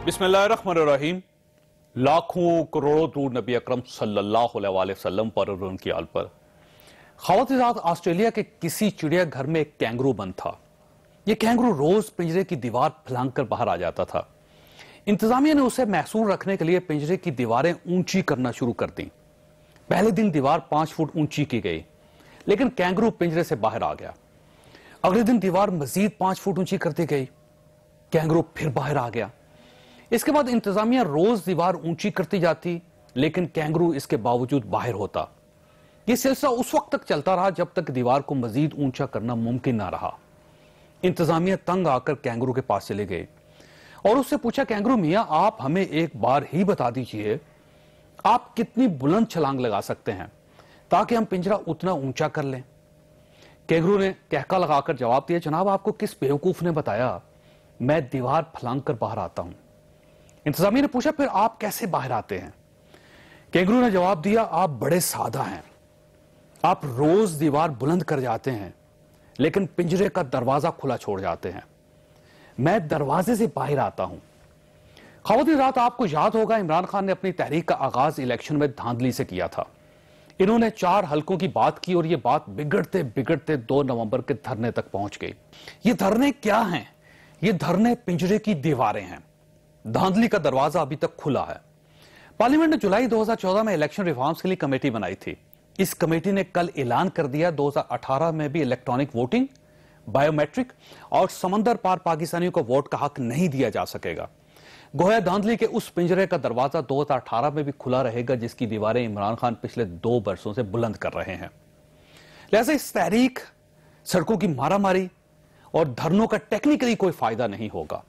बिस्मिल्लाहिर्रहमानिर्रहीम। लाखों करोड़ों दूर नबी अकरम सल्लल्लाहु अलैहि वसल्लम पर और उनकी आल पर। ख़वातीन, ऑस्ट्रेलिया के किसी चिड़ियाघर में एक कैंगरू बंद था। यह कैंगरू रोज पिंजरे की दीवार फलांग बाहर आ जाता था। इंतजामिया ने उसे महसूर रखने के लिए पिंजरे की दीवारें ऊंची करना शुरू कर दी। पहले दिन दीवार 5 फुट ऊंची की गई, लेकिन कैंगरू पिंजरे से बाहर आ गया। अगले दिन दीवार मजीद 5 फुट ऊंची कर दी गई, कैंगरू फिर बाहर आ गया। इसके बाद इंतजामिया रोज दीवार ऊंची करती जाती, लेकिन कैंगरू इसके बावजूद बाहर होता। यह सिलसिला उस वक्त तक चलता रहा जब तक दीवार को मजीद ऊंचा करना मुमकिन ना रहा। इंतजामिया तंग आकर कैंगरू के पास चले गए और उससे पूछा, कैंगरू मियां, आप हमें एक बार ही बता दीजिए आप कितनी बुलंद छलांग लगा सकते हैं ताकि हम पिंजरा उतना ऊंचा कर लें। कैंगरू ने कहका लगाकर जवाब दिया, जनाब, आपको किस बेवकूफ ने बताया मैं दीवार फलांग कर बाहर आता हूं। इंतजामिया ने पूछा, फिर आप कैसे बाहर आते हैं? कैंगरू ने जवाब दिया, आप बड़े सादा हैं। आप रोज दीवार बुलंद कर जाते हैं, लेकिन पिंजरे का दरवाजा खुला छोड़ जाते हैं। मैं दरवाजे से बाहर आता हूं। ख़वातीन, रात आपको याद होगा इमरान खान ने अपनी तहरीक का आगाज इलेक्शन में धांधली से किया था। इन्होंने 4 हलकों की बात की और यह बात बिगड़ते बिगड़ते 2 नवंबर के धरने तक पहुंच गई। ये धरने क्या हैं? ये धरने पिंजरे की दीवारें हैं। धांधली का दरवाजा अभी तक खुला है। पार्लियामेंट ने जुलाई 2014 में इलेक्शन रिफॉर्म्स के लिए कमेटी बनाई थी। इस कमेटी ने कल ऐलान कर दिया 2018 में भी इलेक्ट्रॉनिक वोटिंग, बायोमेट्रिक और समंदर पार पाकिस्तानियों को वोट का हक नहीं दिया जा सकेगा। गोया धांधली के उस पिंजरे का दरवाजा 2018 में भी खुला रहेगा जिसकी दीवारें इमरान खान पिछले 2 वर्षों से बुलंद कर रहे हैं। लिहाजा इस तहरीक, सड़कों की मारामारी और धरनों का टेक्निकली कोई फायदा नहीं होगा।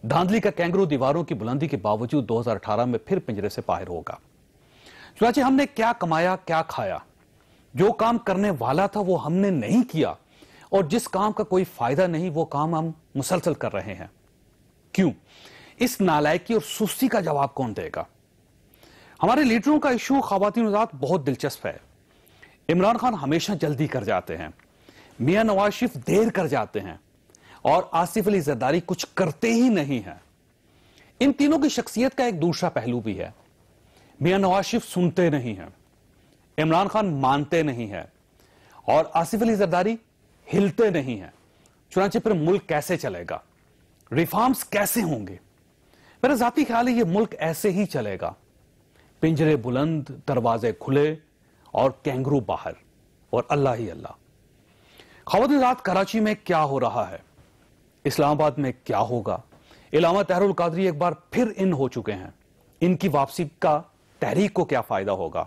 धांधली का कैंगरू दीवारों की बुलंदी के बावजूद 2018 में फिर पिंजरे से बाहर होगा। चुनांचे हमने क्या कमाया, क्या खाया? जो काम करने वाला था वो हमने नहीं किया, और जिस काम का कोई फायदा नहीं वो काम हम मुसलसल कर रहे हैं। क्यों? इस नालायकी और सुस्ती का जवाब कौन देगा? हमारे लीडरों का इशू ख़वातीन ज़ात बहुत दिलचस्प है। इमरान खान हमेशा जल्दी कर जाते हैं, मियां नवाज शरीफ देर कर जाते हैं, और आसिफ अली जरदारी कुछ करते ही नहीं है। इन तीनों की शख्सियत का एक दूसरा पहलू भी है। मियां नवाज शरीफ सुनते नहीं हैं, इमरान खान मानते नहीं है, और आसिफ अली जरदारी हिलते नहीं हैं। चुनांचे फिर मुल्क कैसे चलेगा? रिफॉर्म्स कैसे होंगे? मेरा जाती ख्याल है यह मुल्क ऐसे ही चलेगा, पिंजरे बुलंद, दरवाजे खुले और कैंगरू बाहर, और अल्लाह ही अल्लाह। ख़वातीन रात कराची में क्या हो रहा है, इस्लामाबाद में क्या होगा? इलामा तहरुल कादरी एक बार फिर इन हो चुके हैं। इनकी वापसी का तहरीक को क्या फायदा होगा?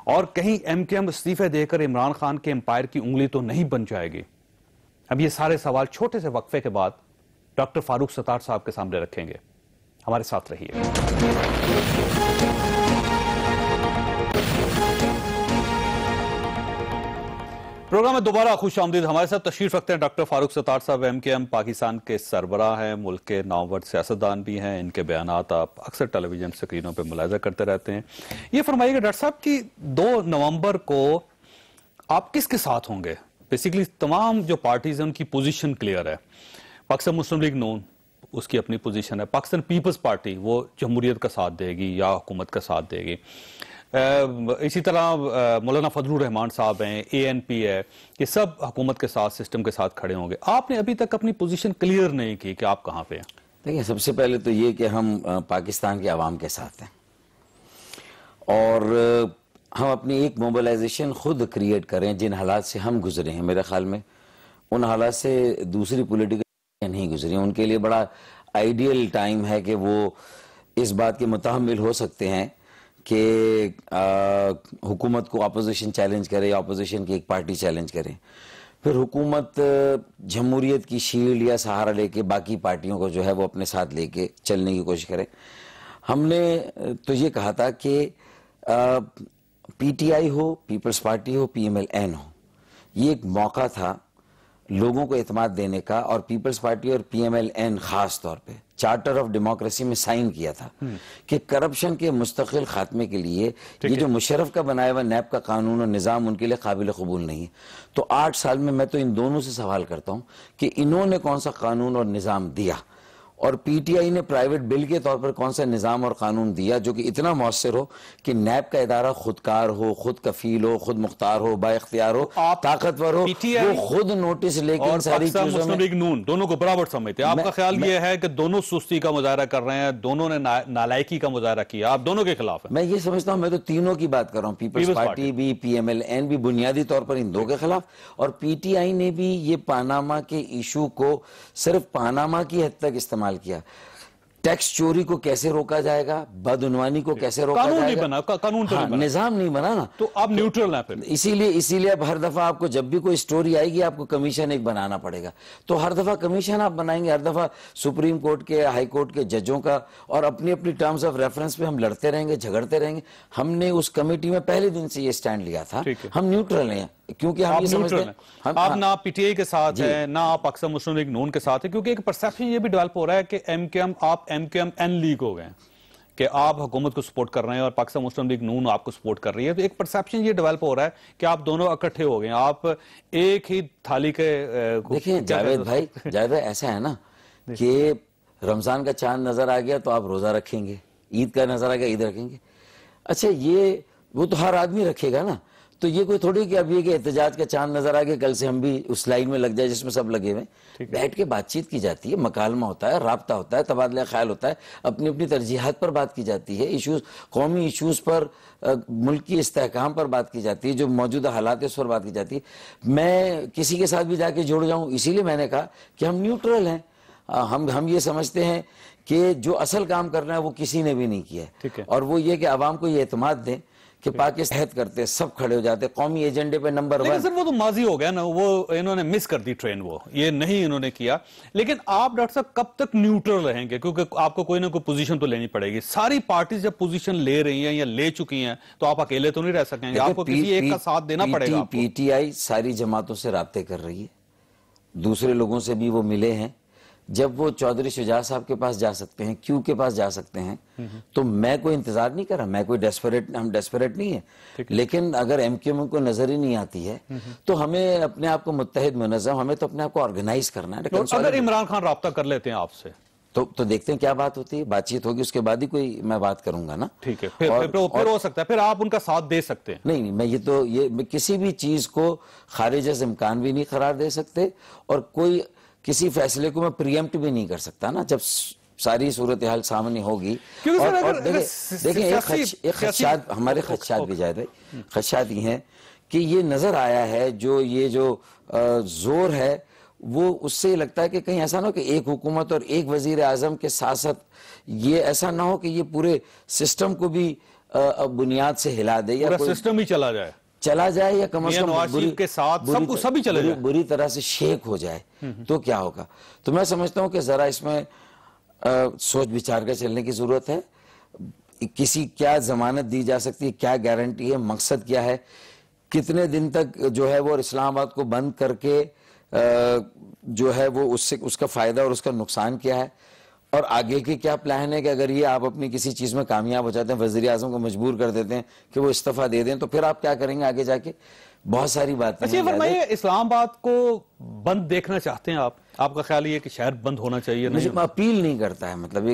और कहीं एमकेएम इस्तीफे देकर इमरान खान के एम्पायर की उंगली तो नहीं बन जाएगी? अब ये सारे सवाल छोटे से वक्फे के बाद डॉक्टर फारूक सत्तार साहब के सामने रखेंगे। हमारे साथ रहिए। प्रोग्राम में दोबारा खुश आमदीद। हमारे साथ तशरीफ रखते हैं डॉक्टर फारूक सत्तार साहब, एमकेएम पाकिस्तान के सरबराह हैं, मुल्क के नामवर सियासतदान भी हैं। इनके बयानात आप अक्सर टेलीविजन स्क्रीनों पर मुलाहिजा करते रहते हैं। ये फरमाइएगा डॉक्टर साहब कि 2 नवंबर को आप किसके साथ होंगे? बेसिकली तमाम जो पार्टीज हैं उनकी पोजीशन क्लियर है। पाकिस्तान मुस्लिम लीग नून, उसकी अपनी पोजीशन है। पाकिस्तान पीपल्स पार्टी वो जमहूरियत का साथ देगी या हुकूमत का साथ देगी। इसी तरह मौलाना फजलुर रहमान साहब हैं, एएनपी है, ये सब हुकूमत के साथ, सिस्टम के साथ खड़े होंगे। आपने अभी तक अपनी पोजीशन क्लियर नहीं की कि आप कहां पे हैं। देखिए, सबसे पहले तो ये कि हम पाकिस्तान के अवाम के साथ हैं, और हम अपनी एक मोबिलाइजेशन खुद क्रिएट करें। जिन हालात से हम गुजरे हैं, मेरे ख्याल में उन हालात से दूसरी पॉलिटिकल नहीं गुजरी। उनके लिए बड़ा आइडियल टाइम है कि वो इस बात के मुतहम्मिल हो सकते हैं कि हुकूमत को अपोजिशन चैलेंज करे या अपोजिशन की एक पार्टी चैलेंज करे। फिर हुकूमत जमहूरियत की शील्ड या सहारा लेके बाकी पार्टियों को जो है वो अपने साथ लेके चलने की कोशिश करे। हमने तो ये कहा था कि पीटीआई हो, पीपल्स पार्टी हो, पीएमएलएन हो, ये एक मौका था लोगों को एतमाद देने का। और पीपल्स पार्टी और पीएमएलएन खास तौर पे चार्टर ऑफ डेमोक्रेसी में साइन किया था कि करप्शन के मुस्तकिल खात्मे के लिए ये जो मुशर्रफ का बनाया हुआ नैब का कानून और निज़ाम उनके लिए काबिल कबूल नहीं है। तो 8 साल में मैं तो इन दोनों से सवाल करता हूं कि इन्होंने कौन सा कानून और निज़ाम दिया और पीटीआई ने प्राइवेट बिल के तौर पर कौन सा निजाम और कानून दिया जो कि इतना मौसर हो कि नैब का इदारा खुदकार हो, खुद कफील हो, खुद मुख्तार हो, बाइख्तियार हो, ताकतवर हो, वो खुद नोटिस लेके इन सारी चीजों में नून दोनों को बराबर समझते हैं। आपका ख्याल ये है कि दोनों सुस्ती का मुजाहरा कर रहे हैं, दोनों ने नालायकी का मुजाहरा किया, आप दोनों के खिलाफ है? मैं ये समझता हूं, मैं तो तीनों की बात कर रहा हूं, पीपल्स पार्टी भी, पीएमएलएन भी, बुनियादी तौर पर इन दो के खिलाफ, और पीटीआई ने भी ये पानामा के इशू को सिर्फ पानामा की हद तक इस्तेमाल किया। टैक्स चोरी को कैसे रोका जाएगा, बदउनवानी को कैसे रोका जाएगा, नहीं बना, कानून तो नहीं बना, निजाम नहीं बना ना, तो आप न्यूट्रल हैं फिर। इसीलिए अब हर दफा आपको जब भी कोई स्टोरी आएगी आपको कमीशन एक बनाना पड़ेगा, तो हर दफा कमीशन आप बनाएंगे, हर दफा सुप्रीम कोर्ट के, हाई कोर्ट के जजों का, और अपनी अपनी टर्म्स ऑफ रेफरेंस पे हम लड़ते रहेंगे, झगड़ते रहेंगे। हमने उस कमेटी में पहले दिन से ये स्टैंड लिया था, हम न्यूट्रल हैं, क्योंकि हम ये समझते हैं आप ना पीटीआई के साथ हैं ना आप पाकिस्तान मुस्लिम लीग नून के साथ है, क्योंकि एक परसेप्शन ये भी डेवलप हो रहा है कि आप एमकेएम लीग हो गए कि आप हुकूमत को सपोर्ट कर रहे हैं और पाकिस्तान मुस्लिम लीग नून आपको सपोर्ट कर रही है। तो एक परसेप्शन ये डेवलप हो रहा है कि आप दोनों इकट्ठे हो गए, आप एक ही थाली के। देखिए जावेद भाई, ऐसा है ना कि रमजान का चांद नजर आ गया तो आप रोजा रखेंगे, ईद का नजर आ गया ईद रखेंगे। अच्छा, ये वो तो हर आदमी रखेगा ना, तो ये कोई थोड़ी कि अब ये कि एहतजाज का चांद नजर आ गया कल से हम भी उस लाइन में लग जाए जिसमें सब लगे हुए। बैठ के बातचीत की जाती है, मकालमा होता है, राब्ता होता है, तबादला ख्याल होता है, अपनी अपनी तरजीहात पर बात की जाती है, इशूज, कौमी इशूज पर, मुल्क की इस्तेहकाम पर बात की जाती है, जो मौजूदा हालात है उस पर बात की जाती है। मैं किसी के साथ भी जाके जुड़ जाऊं, इसीलिए मैंने कहा कि हम न्यूट्रल हैं। हम ये समझते हैं कि जो असल काम करना है वो किसी ने भी नहीं किया है, और वो ये कि आवाम को ये एतमाद दें कि पाकिस्तान करते सब खड़े हो जाते कौमी एजेंडे पे नंबर 1। सर वो तो माजी हो गया ना, वो इन्होंने मिस कर दी ट्रेन, वो ये नहीं इन्होंने किया। लेकिन आप डॉक्टर साहब कब तक न्यूट्रल रहेंगे, क्योंकि आपको कोई ना कोई पोजीशन तो लेनी पड़ेगी। सारी पार्टी जब पोजीशन ले रही हैं या ले चुकी हैं तो आप अकेले तो नहीं रह सकेंगे, आपको किसी एक का साथ देना पड़ेगा। पीटीआई सारी जमातों से राब्ते कर रही है, दूसरे लोगों से भी वो मिले हैं। जब वो चौधरी शुजा साहब के पास जा सकते हैं, क्यू के पास जा सकते हैं, तो मैं कोई इंतजार नहीं कर रहा, मैं कोई हम डेस्परेट नहीं है। लेकिन अगर एमक्यूएम को नजर ही नहीं आती है तो हमें अपने आप को मुत्तहिद मुनज़्ज़म, हमें तो अपने आप को ऑर्गेनाइज करना है। अगर इमरान खान राब्ता कर लेते हैं आपसे तो देखते हैं क्या बात होती है, बातचीत होगी, उसके बाद ही कोई मैं बात करूंगा ना। ठीक है, फिर हो सकता है फिर आप उनका साथ दे सकते हैं। नहीं, मैं किसी भी चीज को खारिज से इम्कान भी नहीं करार दे सकते, और कोई किसी फैसले को मैं प्रीएम्प्ट भी नहीं कर सकता ना जब सारी सूरत हाल सामने होगी। और देखिए एक खदशात, हमारे खदशात भी जाए भाई, खदशात ये हैं कि ये नजर आया है जो जोर है वो उससे लगता है कि कहीं ऐसा ना हो कि एक हुकूमत और एक वजीर आजम के साथ साथ ये ऐसा ना हो कि ये पूरे सिस्टम को भी बुनियाद से हिला दे, या सिस्टम ही चला जाए, या कम से कम के साथ सभी चले जाए, बुरी तरह से शेक हो जाए, तो क्या होगा। तो मैं समझता हूं कि जरा इसमें सोच विचार कर चलने की जरूरत है। किसी क्या जमानत दी जा सकती है, क्या गारंटी है, मकसद क्या है, कितने दिन तक जो है वो इस्लामाबाद को बंद करके जो है वो उसका फायदा और उसका नुकसान क्या है, और आगे के क्या प्लान है कि अगर ये आप अपनी किसी चीज में कामयाब हो जाते हैं, वजीर आजम को मजबूर कर देते हैं कि वो इस्तीफा दे दें, तो फिर आप क्या करेंगे आगे जाके, बहुत सारी बातें। अच्छा फरमाइए, इस्लामाबाद को बंद देखना चाहते हैं आप, आपका ख्याल ये कि शहर बंद होना चाहिए? मुझे अपील नहीं करता है, मतलब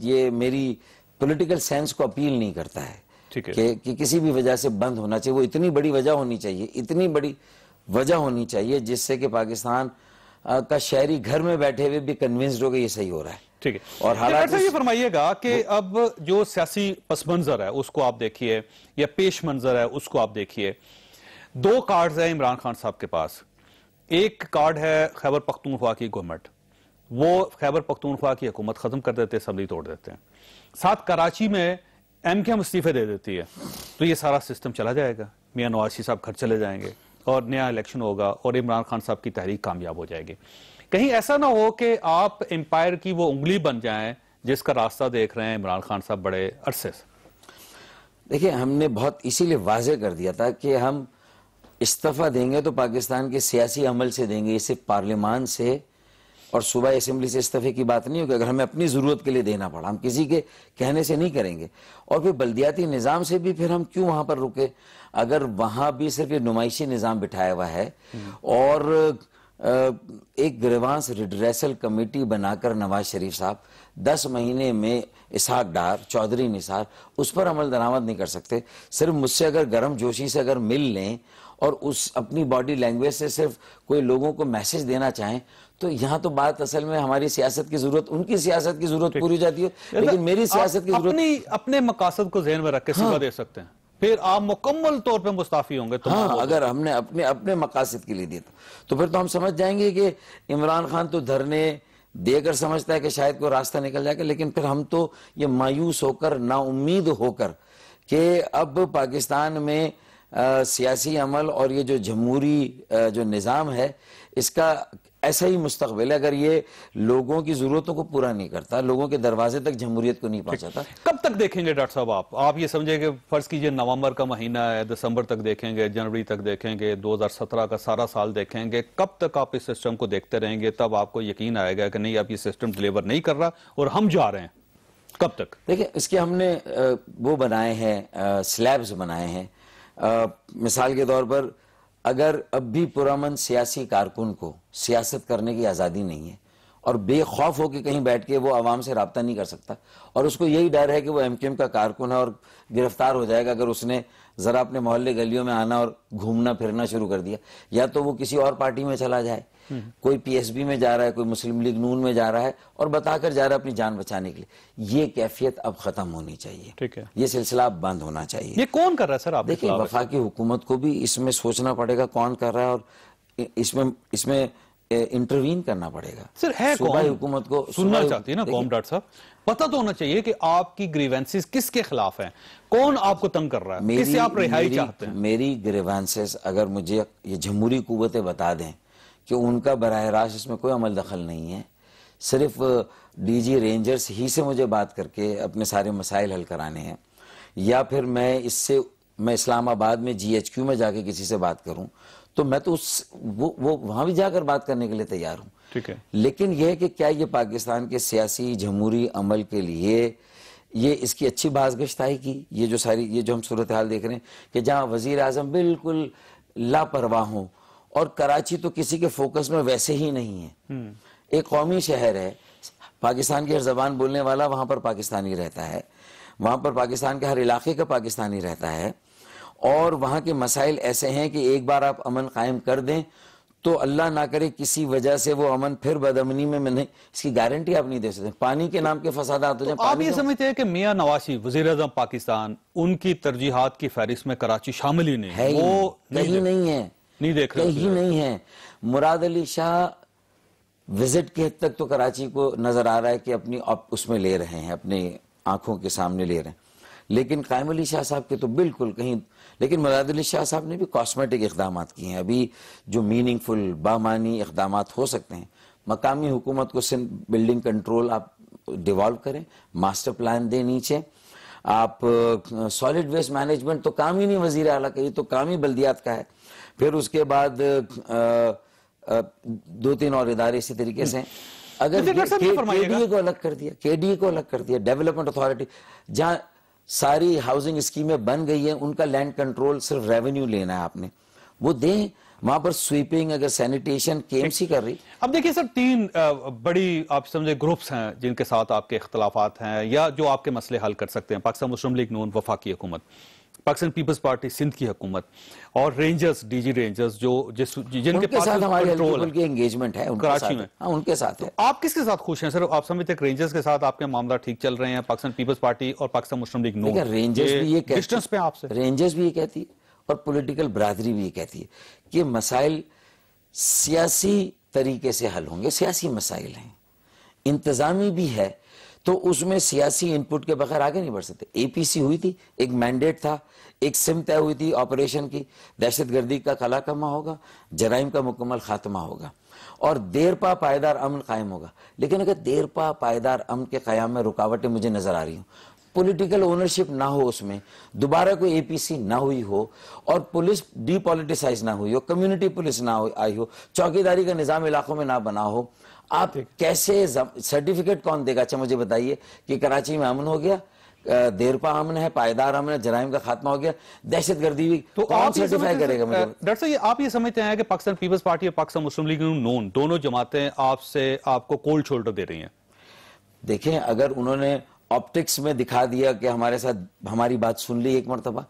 ये मेरी पॉलिटिकल सेंस को अपील नहीं करता है कि किसी भी वजह से बंद होना चाहिए। वो इतनी बड़ी वजह होनी चाहिए, इतनी बड़ी वजह होनी चाहिए जिससे कि पाकिस्तान का शहरी घर में बैठे हुए भी कन्विंस्ड हो गए ये सही हो रहा है। ठीक है, और हालात ये फरमाइएगा कि अब जो सियासी पस मंजर है उसको आप देखिए, या पेश मंजर है उसको आप देखिए। 2 कार्ड्स हैं इमरान खान साहब के पास। एक कार्ड है खैबर पख्तूनख्वा की गवर्नमेंट, वो खैबर पख्तूनख्वा की हुकूमत खत्म कर देते हैं, असम्बली तोड़ देते हैं, साथ कराची में एमकेएम इस्तीफे दे देती है, तो ये सारा सिस्टम चला जाएगा, मियां नवाज शरीफ साहब घर चले जाएंगे और नया इलेक्शन होगा और इमरान खान साहब की तहरीक कामयाब हो जाएगी। कहीं ऐसा ना हो कि आप एम्पायर की वो उंगली बन जाएं जिसका रास्ता देख रहे हैं इमरान खान साहब बड़े अरसे से। देखिए, हमने बहुत इसीलिए वाजे कर दिया था कि हम इस्तीफा देंगे तो पाकिस्तान के सियासी अमल से देंगे, इसे पार्लियामान से और सूबाई असेंबली से इस्तीफे की बात नहीं होगी। अगर हमें अपनी जरूरत के लिए देना पड़ा, हम किसी के कहने से नहीं करेंगे। और फिर बल्दियाती निज़ाम से भी फिर हम क्यों वहां पर रुके, अगर वहां भी सिर्फ ये नुमाइशी निज़ाम बिठाया हुआ है और एक ग्रीवांस रिड्रेसल कमेटी बनाकर नवाज शरीफ साहब 10 महीने में इसहाक डार, चौधरी निसार उस पर अमल दरामद नहीं कर सकते। सिर्फ मुझसे अगर गर्म जोशी से अगर मिल लें और उस अपनी बॉडी लैंग्वेज से सिर्फ कोई लोगों को मैसेज देना चाहें, तो यहाँ तो बात असल में हमारी सियासत की जरूरत, उनकी सियासत की जरूरत पूरी हो जाती है, लेकिन मेरी सियासत की जरूरत अपने मकासद को ज़हन में रख के सिवा दे सकते हैं, फिर आप मुकम्मल तौर पे मुस्ताफी होंगे। तो हाँ, अगर हमने अपने अपने मकासद के लिए दिया तो फिर तो हम समझ जाएंगे कि इमरान खान तो धरने देकर समझता है कि शायद कोई रास्ता निकल जाएगा, लेकिन फिर हम तो ये मायूस होकर, नाउम्मीद होकर कि अब पाकिस्तान में सियासी अमल और ये जो जमहूरी जो निज़ाम है इसका ऐसा ही मुस्तकबिल है, अगर ये लोगों की जरूरतों को पूरा नहीं करता, लोगों के दरवाजे तक जमहूरियत को नहीं पहुंचाता। कब तक देखेंगे डॉक्टर साहब आप ये समझे कि फर्ज कीजिए नवंबर का महीना है, दिसंबर तक देखेंगे, जनवरी तक देखेंगे, 2017 का सारा साल देखेंगे, कब तक आप इस सिस्टम को देखते रहेंगे? तब आपको यकीन आएगा कि नहीं, अब ये सिस्टम डिलीवर नहीं कर रहा और हम जा रहे हैं। कब तक? देखिए, इसके हमने वो बनाए हैं, स्लैब्स बनाए हैं। मिसाल के तौर पर अगर अब भी पुरअमन सियासी कारकुन को सियासत करने की आज़ादी नहीं है और बेखौफ हो कि कहीं बैठ के वो आवाम से रब्ता नहीं कर सकता और उसको यही डर है कि वो एमकेएम का कारकुन है और गिरफ्तार हो जाएगा अगर उसने ज़रा अपने मोहल्ले गलियों में आना और घूमना फिरना शुरू कर दिया, या तो वो किसी और पार्टी में चला जाए, कोई पीएसबी में जा रहा है, कोई मुस्लिम लीग नून में जा रहा है और बताकर जा रहा है अपनी जान बचाने के लिए। ये कैफियत अब खत्म होनी चाहिए, ठीक है, ये सिलसिला अब बंद होना चाहिए। ये कौन कर रहा है सर? आप देखिए, वफाकी हुकूमत को भी इसमें सोचना पड़ेगा कौन कर रहा है और इसमें इंटरवीन करना पड़ेगा। सर है कौन? हुकूमत को सुनना चाहती है ना कौन? डॉक्टर साहब, पता तो होना चाहिए कि आपकी ग्रीवेंसेस किसके खिलाफ हैं, कौन आपको तंग कर रहा है, किससे आप रिहाई चाहते हैं? मेरी ग्रीवेंसेस अगर मुझे ये जमहूरी कुव्वतें बता दें कि उनका बराह रास्त इसमें कोई अमल दखल नहीं है, सिर्फ डीजी रेंजर्स ही से मुझे बात करके अपने सारे मसाइल हल कराने हैं, या फिर मैं इस्लामाबाद में जीएचक्यू में जाके किसी से बात करूं, तो मैं तो वो वहां भी जाकर बात करने के लिए तैयार हूं। ठीक है, लेकिन यह है कि क्या ये पाकिस्तान के सियासी जमहूरी अमल के लिए ये इसकी अच्छी बाज़गश्त आएगी? ये जो हम सूरत हाल देख रहे हैं कि जहां वजीर आजम बिल्कुल लापरवाह हों और कराची तो किसी के फोकस में वैसे ही नहीं है, एक कौमी शहर है, पाकिस्तान की हर जबान बोलने वाला वहां पर पाकिस्तानी रहता है, वहां पर पाकिस्तान के हर इलाके का पाकिस्तानी रहता है और वहां के मसाइल ऐसे हैं कि एक बार आप अमन कायम कर दें तो अल्लाह ना करे किसी वजह से वो अमन फिर बदअमनी में नहीं, इसकी गारंटी आप नहीं दे सकते। पानी के नाम के फसादात हो जाए। आप ये समझते हैं कि मियां नवाज वजीर आज़म पाकिस्तान, उनकी तरजीहात की फहरिस्त में कराची शामिल ही नहीं है? वो कहीं नहीं है, नहीं देख रहे, कहीं नहीं है। मुराद अली शाह विजिट के हद तक तो कराची को नजर आ रहा है कि अपनी उसमें ले रहे हैं, अपनी आंखों के सामने ले रहे हैं, लेकिन कायम अली शाह साहब के तो बिल्कुल कहीं। लेकिन मुराद अली शाह साहब ने भी कॉस्मेटिक इकदाम किए हैं, अभी जो मीनिंगफुल बामानी इकदाम हो सकते हैं। मकामी हुकूमत को सिंध बिल्डिंग कंट्रोल आप डिवॉल्व करें, मास्टर प्लान दें नीचे, आप सॉलिड वेस्ट मैनेजमेंट तो काम ही नहीं वजीर आला का, ये तो काम ही बल्दियात का है। फिर उसके बाद 2-3 और इदारे इसी तरीके से। अगर केडीए को अलग कर दिया, केडीए को अलग कर दिया, डेवलपमेंट अथॉरिटी जहां सारी हाउसिंग स्कीमें बन गई है, उनका लैंड कंट्रोल सिर्फ रेवेन्यू लेना है आपने, वो दें। वहां पर स्वीपिंग, अगर सैनिटेशन केएमसी कर रही। अब देखिए सर, 3 बड़ी आप समझे ग्रुप्स हैं जिनके साथ आपके इख्तलाफात हैं या जो आपके मसले हल कर सकते हैं। पाकिस्तान मुस्लिम लीग नून वफाकी हुकूमत, पाकिस्तान पीपल्स पार्टी सिंध की हुकूमत और रेंजर्स, डीजी रेंजर्स जिनके पास कंट्रोल की एंगेजमेंट है कराची में। हाँ, उनके साथ है। आप किसके साथ खुश हैं सर? आप समझते हैं रेंजर्स के साथ आपके मामला ठीक चल रहे हैं? पाकिस्तान पीपल्स पार्टी और पाकिस्तान मुस्लिम लीग नून, रेंजर्स भी ये डिस्टेंस पे आपसे, रेंजर्स भी ये कहती है और पॉलिटिकल बरादरी भी ये कहती है कि मसाइल सियासी तरीके से हल होंगे। सियासी मसाइल हैं, इंतजामी भी है, तो उसमें सियासी इनपुट के बगैर आगे नहीं बढ़ सकते। एपीसी हुई थी, एक मैंडेट था, एक सिम तय हुई थी ऑपरेशन की, दहशतगर्दी का कला कमा होगा, जराइम का मुकम्मल खात्मा होगा और देरपा पायदार अमन कायम होगा। लेकिन अगर देरपा पायदार अमन के कयाम में रुकावटें मुझे नजर आ रही हूँ, पॉलिटिकल ओनरशिप ना हो, उसमें दोबारा कोई एपीसी ना हुई हो और पुलिस डीपॉलिटिसाइज ना हुई हो, कम्युनिटी पुलिस ना आई हो, चौकीदारी का निजाम इलाकों में ना बना हो, आप कैसे सर्टिफिकेट कौन देगा? अच्छा मुझे बताइए कि कराची में अमन हो गया, देरपा अमन है, पायदार अमन है, जराइम का खात्मा हो गया, दहशतगर्दी भी तो कौन सर्टिफाई करेगा मुझे? डॉक्टर साहब, आप ये समझते हैं कि पाकिस्तान पीपल्स पार्टी और पाकिस्तान मुस्लिम लीग नून दोनों जमातें आपको कोल्ड शोल्डर दे रही हैं? देखें, अगर उन्होंने ऑप्टिक्स में दिखा दिया कि हमारे साथ हमारी बात सुन ली एक मरतबा,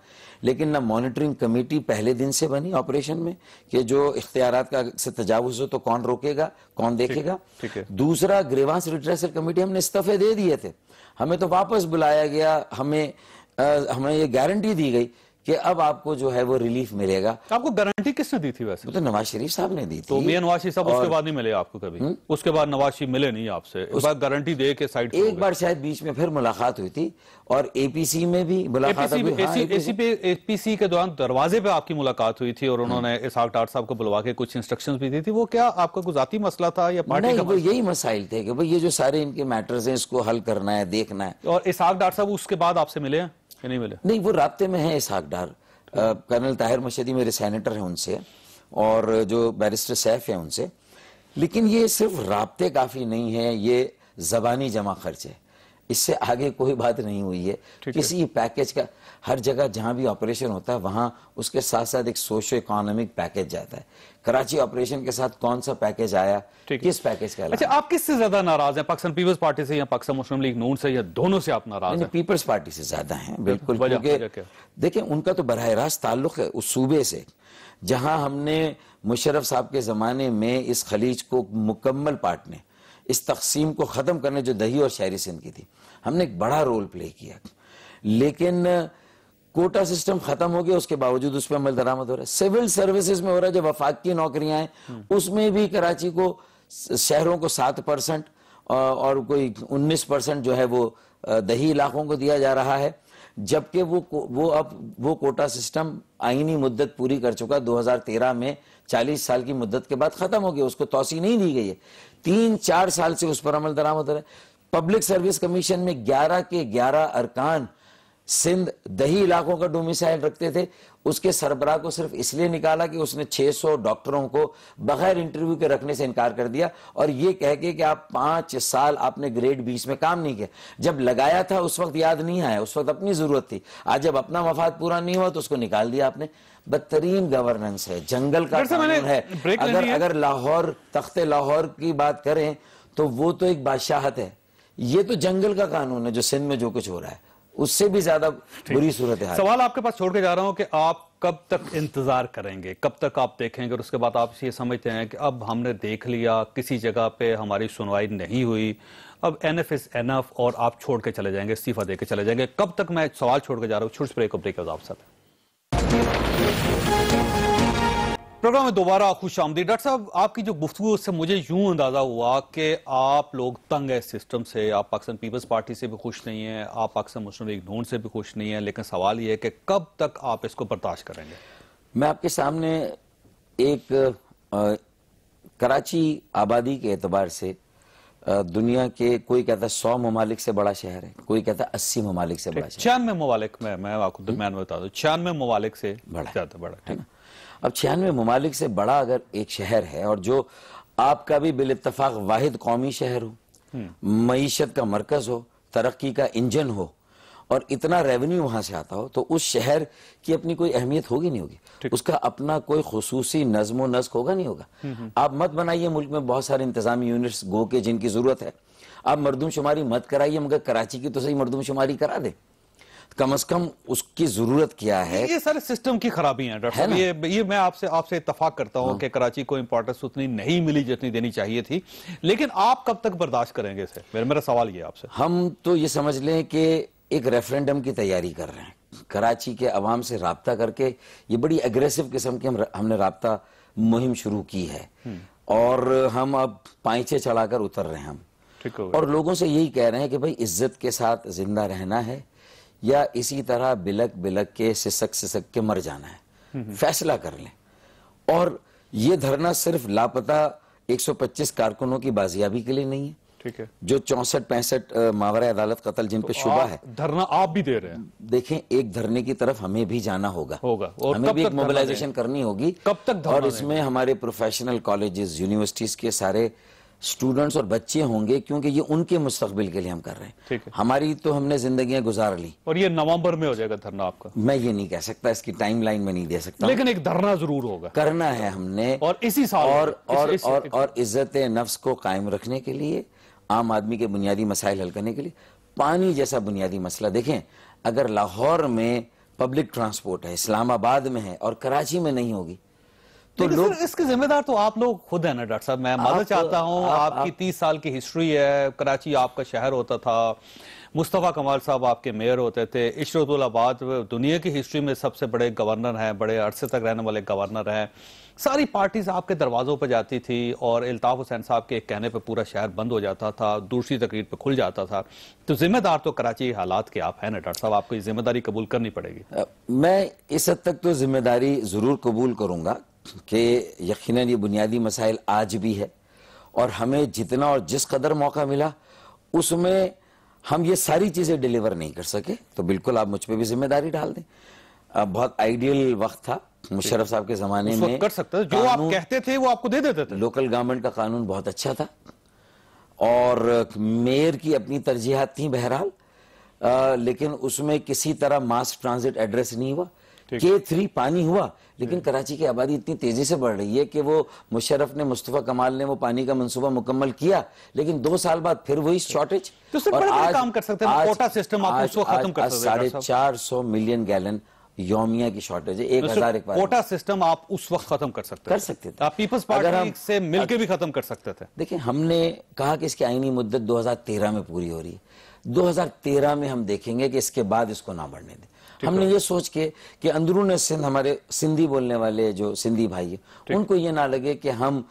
लेकिन ना मॉनिटरिंग कमेटी पहले दिन से बनी ऑपरेशन में कि जो इख्तियारात का से तजावुज हो तो कौन रोकेगा, कौन देखेगा। ठीक है। दूसरा, ग्रीवांस रिड्रेसल कमेटी हमने इस्तीफे दे दिए थे, हमें तो वापस बुलाया गया, हमें ये गारंटी दी गई कि अब आपको जो है वो रिलीफ मिलेगा। आपको गारंटी किसने दी थी वैसे? वो तो नवाज शरीफ साहब ने दी थी। तो मियां नवाज शरीफ साहब उसके बाद नहीं मिले आपको कभी? उसके बाद नवाज शरीफ मिले नहीं आपसे? एक बार गारंटी दे के साइड एक बार शायद बीच में फिर मुलाकात हुई थी, और एपीसी में भी मुलाकात हुई। एपीसी के दौरान दरवाजे पे आपकी मुलाकात हुई थी और उन्होंने इसहाक डार साहब को बुलवा के कुछ इंस्ट्रक्शंस भी दी थी। वो क्या आपका कोई जाती मसला था या पार्टी नहीं, का? वो यही मसाइल थे कि भाई ये जो सारे इनके मैटर्स हैं इसको हल करना है, देखना है। और इसहाक डार साहब उसके बाद आपसे मिले हैं कि नहीं मिले? नहीं, वो राब्ते में है इसहाक डार। कर्नल ताहिर मशहदी मेरे सेनेटर हैं उनसे, और जो बैरिस्टर सैफ है उनसे, लेकिन ये सिर्फ राब्ते काफी नहीं है, ये जबानी जमा खर्च है, इससे आगे कोई बात नहीं हुई है। किसी पैकेज का हर जगह जहां भी ऑपरेशन होता है वहां उसके साथ साथ एक सोशो इकोनॉमिक पैकेज जाता है। कराची ऑपरेशन के साथ कौन सा पैकेज आया, किस पैकेज का? अच्छा, आप किससे ज्यादा नाराज हैं, पाकिस्तान पीपल्स पार्टी से या पाकिस्तान मुस्लिम लीग नून से, या दोनों से आप नाराज हैं? पीपल्स पार्टी से ज्यादा हैं बिल्कुल, क्योंकि देखिए उनका तो बरह रास्त ताल्लुक है उस सूबे से जहां हमने मुशर्रफ साहब के जमाने में इस खलीज को मुकम्मल पाटने, इस तकसीम को खत्म करने जो दही और शहरी सिंध की थी, हमने एक बड़ा रोल प्ले किया। लेकिन कोटा सिस्टम खत्म हो गया, उसके बावजूद उस पर अमल दरामद हो रहा है। सिविल सर्विसेज में हो रहा है, जो वफाक की नौकरियां हैं उसमें भी कराची को, शहरों को 7% और कोई 19% जो है वो दही इलाकों को दिया जा रहा है, जबकि वो कोटा सिस्टम आईनी मुद्दत पूरी कर चुका। 2013 में 40 साल की मुद्दत के बाद खत्म हो गया, उसको तौसी नहीं दी गई है। 3-4 साल से उस पर अमल दरामद हो रहा है। पब्लिक सर्विस कमीशन में 11 के 11 अरकान सिंध दही इलाकों का डोमिसाइल रखते थे, उसके सरबराह को सिर्फ इसलिए निकाला कि उसने 600 डॉक्टरों को बगैर इंटरव्यू के रखने से इनकार कर दिया, और ये कह के कि आप 5 साल आपने ग्रेड 20 में काम नहीं किया। जब लगाया था उस वक्त याद नहीं आया, उस वक्त अपनी जरूरत थी। आज जब अपना मफाद पूरा नहीं हुआ तो उसको निकाल दिया आपने। बदतरीन गवर्नेंस है, जंगल का कानून है। अगर लाहौर, तख्ते लाहौर की बात करें तो वो तो एक बादशाहत है, ये तो जंगल का कानून है जो सिंध में जो कुछ हो रहा है उससे भी ज्यादा बुरी सूरत है। सवाल आपके पास छोड़ के जा रहा हूं कि आप कब तक इंतजार करेंगे, कब तक आप देखेंगे, और उसके बाद आप ये समझते हैं कि अब हमने देख लिया, किसी जगह पे हमारी सुनवाई नहीं हुई, अब एनएफ इज एनफ, और आप छोड़ के चले जाएंगे, इस्तीफा देके चले जाएंगे? कब तक? मैं सवाल छोड़ के जा रहा हूं, छोटे ब्रेक ब्रेक आप साथ। प्रोग्राम में दोबारा खुश आमदीद। डॉक्टर साहब, आपकी जो गुफ्तगू उससे मुझे यूं अंदाजा हुआ कि आप लोग तंग है सिस्टम से, आप पाकिस्तान पीपल्स पार्टी से भी खुश नहीं है, आप पाकिस्तान मुस्लिम लीग नून से भी खुश नहीं है, लेकिन सवाल यह है कि कब तक आप इसको बर्दाश्त करेंगे? मैं आपके सामने एक कराची आबादी के एतबार से दुनिया के, कोई कहता है 100 ममालिक से बड़ा शहर है, कोई कहता है 80 ममालिक से बड़ा शहर। 96 ममालिक में, मैं आपको दरमियान में बता दूं, 96 ममालिक से ज्यादा बड़ा है ना। अब 96 ममालिक से बड़ा अगर एक शहर है, और जो आपका भी बिल-इत्तफाक वाहिद कौमी शहर हो, मईशत का मरकज हो, तरक्की का इंजन हो, और इतना रेवेन्यू वहां से आता हो, तो उस शहर की अपनी कोई अहमियत होगी नहीं होगी, उसका अपना कोई खुसूसी नज़्म नस्क होगा नहीं होगा। आप मत बनाइए मुल्क में बहुत सारे इंतजामी यूनिट्स गो के जिनकी जरूरत है, आप मरदमशुमारी मत कराइए, मगर कराची की तो सही मरदमशुमारी करा दे, कम से कम उसकी जरूरत क्या है। ये सारे सिस्टम की खराबी है डॉक्टर साहब। ये मैं आपसे इत्तफाक करता हूं कि कराची को इंपॉर्टेंस उतनी नहीं मिली जितनी देनी चाहिए थी, लेकिन आप कब तक बर्दाश्त करेंगे इसे? मेरा सवाल ये आपसे। हम तो ये समझ लें कि एक रेफरेंडम की तैयारी कर रहे हैं, कराची के अवाम से राब्ता करके, ये बड़ी एग्रेसिव किस्म की हमने राब्ता मुहिम शुरू की है, और हम अब पाइचे चढ़ाकर उतर रहे हैं हम, और लोगों से यही कह रहे हैं कि भाई इज्जत के साथ जिंदा रहना है या इसी तरह बिलक बिलक के सिसक के मर जाना है, फैसला कर लें। और ये धरना सिर्फ लापता 125 कारकुनों की बाजियाबी के लिए नहीं है, ठीक है, जो 64-65 मावरा अदालत कत्ल जिन पे शुबा है, धरना आप भी दे रहे हैं। देखें, एक धरने की तरफ हमें भी जाना होगा, और हमें भी एक मोबिलाइजेशन करनी होगी। कब तक? और इसमें हमारे प्रोफेशनल कॉलेजेस, यूनिवर्सिटीज के सारे स्टूडेंट्स और बच्चे होंगे, क्योंकि ये उनके मुस्तकबिल के लिए हम कर रहे हैं। ठीक है। हमारी तो हमने जिंदगियां गुजार ली। और ये नवंबर में हो जाएगा धरना आपका? मैं ये नहीं कह सकता, इसकी टाइमलाइन में नहीं दे सकता, लेकिन एक धरना जरूर होगा, करना है हमने। और इसी साल और इज्जत नफ्स को कायम रखने के लिए, आम आदमी के बुनियादी मसाइल हल करने के लिए, पानी जैसा बुनियादी मसला। देखें, अगर लाहौर में पब्लिक ट्रांसपोर्ट है, इस्लामाबाद में है और कराची में नहीं होगी तो लोग, इसके जिम्मेदार तो आप लोग खुद है ना डॉक्टर साहब। मैं मदद चाहता हूं, आपकी 30 साल की हिस्ट्री है, कराची आपका शहर होता था, मुस्तफ़ा कमाल साहब आपके मेयर होते थे, इशरतुल्लाबाद दुनिया की हिस्ट्री में सबसे बड़े गवर्नर हैं, बड़े अरसे तक रहने वाले गवर्नर हैं, सारी पार्टीज आपके दरवाजों पर जाती थी और इल्ताफ हुसैन साहब के कहने पे पूरा शहर बंद हो जाता था, दूसरी तकरीर पे खुल जाता था। तो जिम्मेदार तो कराची के हालात के आप हैं ना डॉक्टर साहब, आपको ये जिम्मेदारी कबूल करनी पड़ेगी। मैं इस हद तक तो जिम्मेदारी जरूर कबूल करूंगा कि यकीनन ये बुनियादी मसाइल आज भी है, और हमें जितना और जिस कदर मौका मिला उसमें हम ये सारी चीजें डिलीवर नहीं कर सके, तो बिल्कुल आप मुझ पे भी जिम्मेदारी डाल दें। बहुत आइडियल वक्त था मुशर्रफ साहब के जमाने में, कर सकते थे जो आप कहते थे वो आपको दे देते थे। लोकल गवर्नमेंट का कानून बहुत अच्छा था और मेयर की अपनी तरजीहात थी बहरहाल, लेकिन उसमें किसी तरह मास ट्रांजिट एड्रेस नहीं हुआ। K3 पानी हुआ, लेकिन कराची की आबादी इतनी तेजी से बढ़ रही है कि वो मुशर्रफ ने, मुस्तफा कमाल ने वो पानी का मंसूबा मुकम्मल किया, लेकिन 2 साल बाद फिर वही शॉर्टेज। तो और आज काम कर सकते हैं, कोटा सिस्टम आप उसको खत्म कर सकते हैं। 450 मिलियन गैलन योमिया की शॉर्टेज है, 1000 कोटा सिस्टम आप उस वक्त खत्म कर सकते थे। आप पीपल्स पार्टी से मिलकर भी खत्म कर सकते थे। देखिए, हमने कहा कि इसकी आईनी मुद्दत 2013 में पूरी हो रही है, 2013 में हम देखेंगे कि इसके बाद इसको ना बढ़ने दें। हमने ये सोच के कि अंदरून सिंध हमारे सिंधी बोलने वाले जो सिंधी भाई है, उनको ये ना लगे कि हम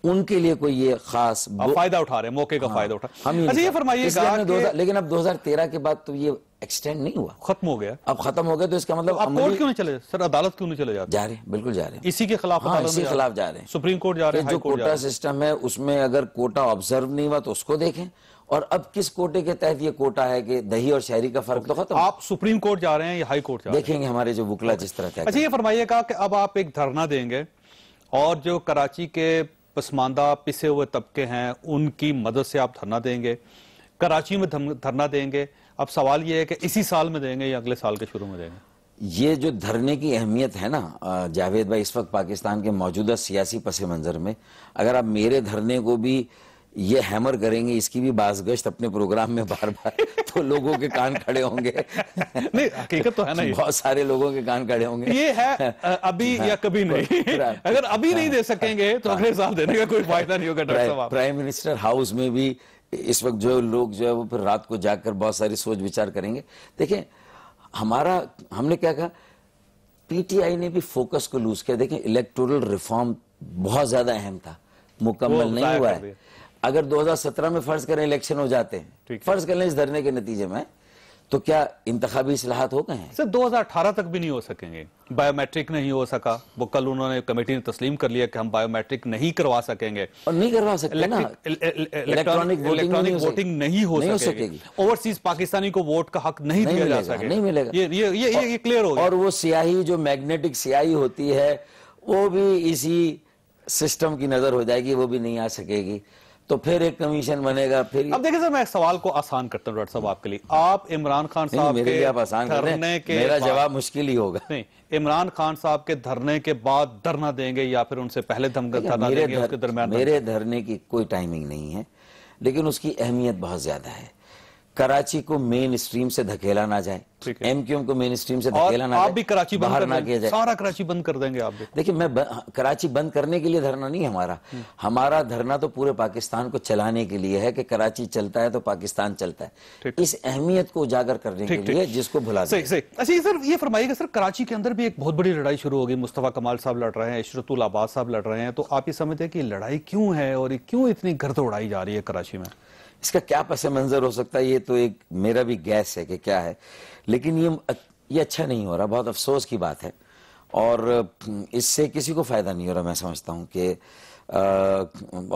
उनके लिए कोई ये खास फायदा उठा रहे हैं, मौके का फायदा उठा। अच्छा ये फरमाइएगा, लेकिन अब 2013 के बाद तो ये एक्सटेंड नहीं हुआ, खत्म हो गया। अब खत्म हो गया तो इसका मतलब आप कोर्ट क्यों नहीं चले सर, अदालत क्यों नहीं चले जाते? जा रहे, बिल्कुल जा रहे हैं, इसी के खिलाफ, इसी खिलाफ जा रहे हैं, सुप्रीम कोर्ट जा रहे हैं। जो कोटा सिस्टम है उसमें अगर कोटा ऑब्जर्व नहीं हुआ तो उसको देखें, और अब किस कोटे के तहत ये कोटा है कि दही और शहरी का फर्क तो खत्म। आप सुप्रीम कोर्ट जा रहे हैं या हाई कोर्ट जा रहे हैं? देखेंगे हमारे जो वुकला जिस तरह अच्छा ये फरमाइएगा कि अब आप एक धरना देंगे और जो कराची के पसमानदा पिसे हुए तबके हैं उनकी मदद से आप धरना देंगे, कराची में धरना देंगे। अब सवाल ये है कि इसी साल में देंगे या अगले साल के शुरू में देंगे? ये जो धरने की अहमियत है ना जावेद भाई, इस वक्त पाकिस्तान के मौजूदा सियासी पस मंजर में, अगर आप मेरे धरने को भी ये हैमर करेंगे, इसकी भी बाज़गश्त अपने प्रोग्राम में बार बार, तो लोगों के कान खड़े होंगे। नहीं, हकीकत तो है ना, बहुत सारे लोगों के कान खड़े होंगे। ये है अभी या कभी नहीं। अगर अभी नहीं दे सकेंगे तो अगले साल देने का कोई फायदा नहीं होगा डॉक्टर साहब। प्राइम मिनिस्टर हाउस में भी इस वक्त जो लोग जो है वो फिर रात को जाकर बहुत सारी सोच विचार करेंगे। देखें, हमने क्या कहा, पीटीआई ने भी फोकस को लूज किया। देखें, इलेक्टोरल रिफॉर्म बहुत ज्यादा अहम था, मुकम्मल नहीं हुआ है। अगर 2017 में फर्ज करें इलेक्शन हो जाते हैं, फर्ज कर लें इस धरने के नतीजे में, तो क्या इंतखाबी इस्लाहात हो गए हैं? सर 2018 तक भी नहीं हो सकेंगे, बायोमेट्रिक नहीं हो सका। वो कल उन्होंने कमेटी ने तस्लीम कर लिया कि हम बायोमेट्रिक नहीं करवा सकेंगे, और नहीं करवा सकते ना, इलेक्ट्रॉनिक वोटिंग नहीं हो सकेगी। ओवरसीज पाकिस्तानी को वोट का हक नहीं दिया जा सकेगा, नहीं मिलेगा। ये क्लियर हो गया। और वो स्याही जो मैग्नेटिक स्याही होती है वो भी इसी सिस्टम की नजर हो जाएगी, वो भी नहीं आ सकेगी। तो फिर एक कमीशन बनेगा। फिर अब देखिए सर, मैं सवाल को आसान करता हूं डॉक्टर साहब आपके लिए। आप इमरान खान साहब मेरे लिए आप आसान धरने के मेरा जवाब मुश्किल ही होगा। नहीं, इमरान खान साहब के धरने के बाद धरना देंगे या फिर उनसे पहले धरना देंगे? उसके दरमियान मेरे धरने की कोई टाइमिंग नहीं है, लेकिन उसकी अहमियत बहुत ज्यादा है। कराची को मेन स्ट्रीम से धकेला ना जाए, एमक्यूएम को मेन स्ट्रीम से धकेला ना जाए, आप भी कराची बाहर ना किया जाए। सारा कराची बंद कर देंगे आप भी? देखिए, मैं कराची बंद करने के लिए धरना नहीं हमारा, हमारा धरना तो पूरे पाकिस्तान को चलाने के लिए है कि कराची चलता है तो पाकिस्तान चलता है। इस अहमियत को उजागर करने के लिए जिसको भुला सही। अच्छा सर, ये फरमाइएगा सर, कराची के अंदर भी एक बहुत बड़ी लड़ाई शुरू हो गई। मुस्तफा कमाल साहब लड़ रहे हैं, इशरतुल्लाबाद साहब लड़ रहे हैं, तो आप ये समझते हैं कि लड़ाई क्यों है और क्यों इतनी गर्द उड़ाई जा रही है कराची में? इसका क्या पस मंजर हो सकता है, ये तो एक मेरा भी गैस है कि क्या है, लेकिन ये अच्छा नहीं हो रहा, बहुत अफसोस की बात है। और इससे किसी को फायदा नहीं हो रहा। मैं समझता हूँ कि